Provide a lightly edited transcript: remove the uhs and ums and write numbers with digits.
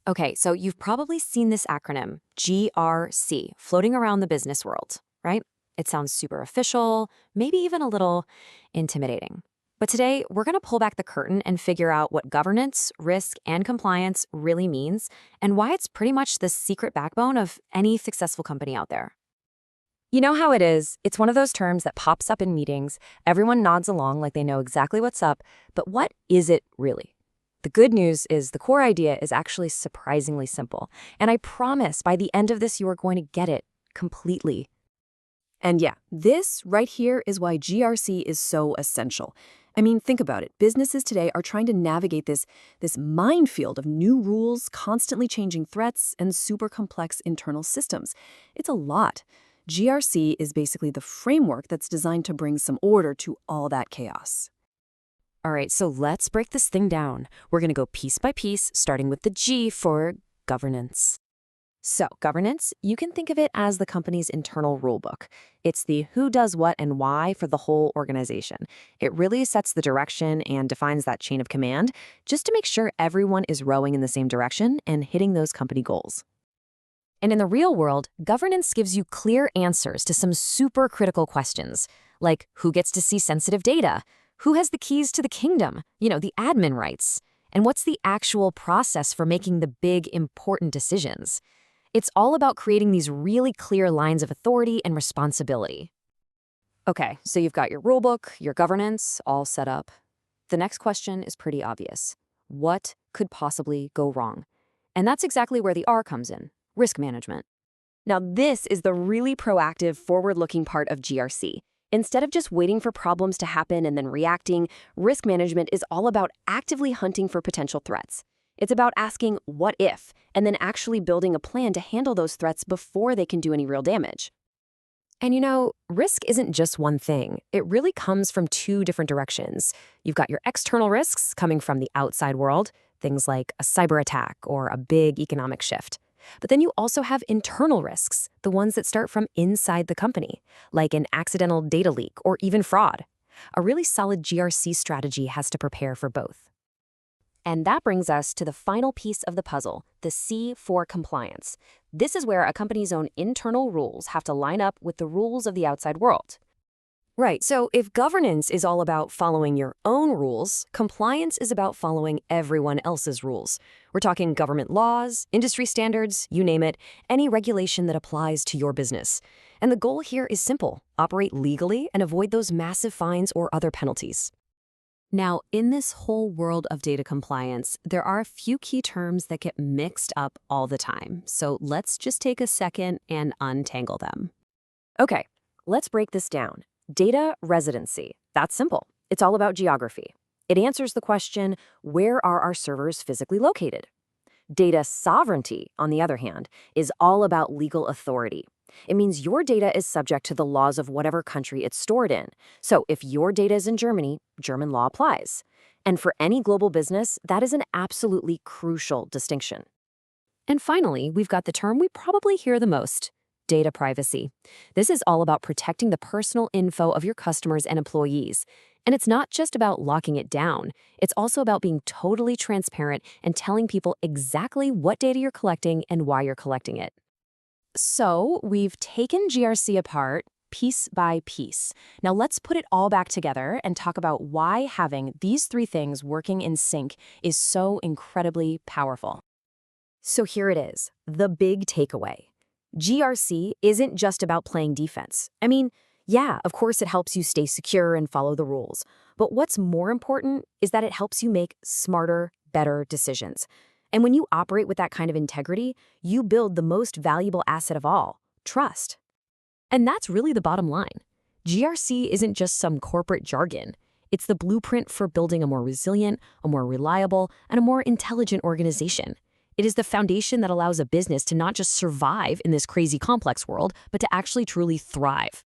Okay, so you've probably seen this acronym, GRC, floating around the business world, right? It sounds super official, maybe even a little intimidating. But today, we're going to pull back the curtain and figure out what governance, risk, and compliance really means and why it's pretty much the secret backbone of any successful company out there. You know how it is. It's one of those terms that pops up in meetings. Everyone nods along like they know exactly what's up, but what is it really? The good news is the core idea is actually surprisingly simple, and I promise by the end of this you are going to get it completely. And yeah, this right here is why GRC is so essential. I mean, think about it. Businesses today are trying to navigate this minefield of new rules, constantly changing threats, and super complex internal systems. It's a lot. GRC is basically the framework that's designed to bring some order to all that chaos. All right, so let's break this thing down. We're going to go piece by piece, starting with the G for governance. So, governance, you can think of it as the company's internal rulebook. It's the who does what and why for the whole organization. It really sets the direction and defines that chain of command just to make sure everyone is rowing in the same direction and hitting those company goals. And in the real world, governance gives you clear answers to some super critical questions, like who gets to see sensitive data, who has the keys to the kingdom, the admin rights, and what's the actual process for making the big, important decisions. It's all about creating these really clear lines of authority and responsibility. Okay, so you've got your rulebook, your governance, all set up. The next question is pretty obvious. What could possibly go wrong? And that's exactly where the R comes in, risk management. Now, this is the really proactive, forward-looking part of GRC. Instead of just waiting for problems to happen and then reacting, risk management is all about actively hunting for potential threats. It's about asking, what if, and then actually building a plan to handle those threats before they can do any real damage. And risk isn't just one thing. It really comes from two different directions. You've got your external risks coming from the outside world, things like a cyber attack or a big economic shift. But then you also have internal risks, the ones that start from inside the company, like an accidental data leak or even fraud. A really solid GRC strategy has to prepare for both. And that brings us to the final piece of the puzzle, the C for compliance. This is where a company's own internal rules have to line up with the rules of the outside world. Right, so if governance is all about following your own rules, compliance is about following everyone else's rules. We're talking government laws, industry standards, you name it, any regulation that applies to your business. And the goal here is simple: operate legally and avoid those massive fines or other penalties. Now, in this whole world of data compliance, there are a few key terms that get mixed up all the time. So let's just take a second and untangle them. Okay, let's break this down. Data residency. That's simple. It's all about geography. It answers the question, where are our servers physically located? Data sovereignty, on the other hand, is all about legal authority. It means your data is subject to the laws of whatever country it's stored in. So if your data is in Germany, German law applies. And for any global business, that is an absolutely crucial distinction. And finally, we've got the term we probably hear the most: data privacy. This is all about protecting the personal info of your customers and employees. And it's not just about locking it down. It's also about being totally transparent and telling people exactly what data you're collecting and why you're collecting it. So we've taken GRC apart piece by piece. Now let's put it all back together and talk about why having these three things working in sync is so incredibly powerful. So here it is, the big takeaway. GRC isn't just about playing defense. I mean, yeah, of course it helps you stay secure and follow the rules. But what's more important is that it helps you make smarter, better decisions. And when you operate with that kind of integrity, you build the most valuable asset of all, trust. And that's really the bottom line. GRC isn't just some corporate jargon. It's the blueprint for building a more resilient, a more reliable, and a more intelligent organization. It is the foundation that allows a business to not just survive in this crazy complex world, but to actually truly thrive.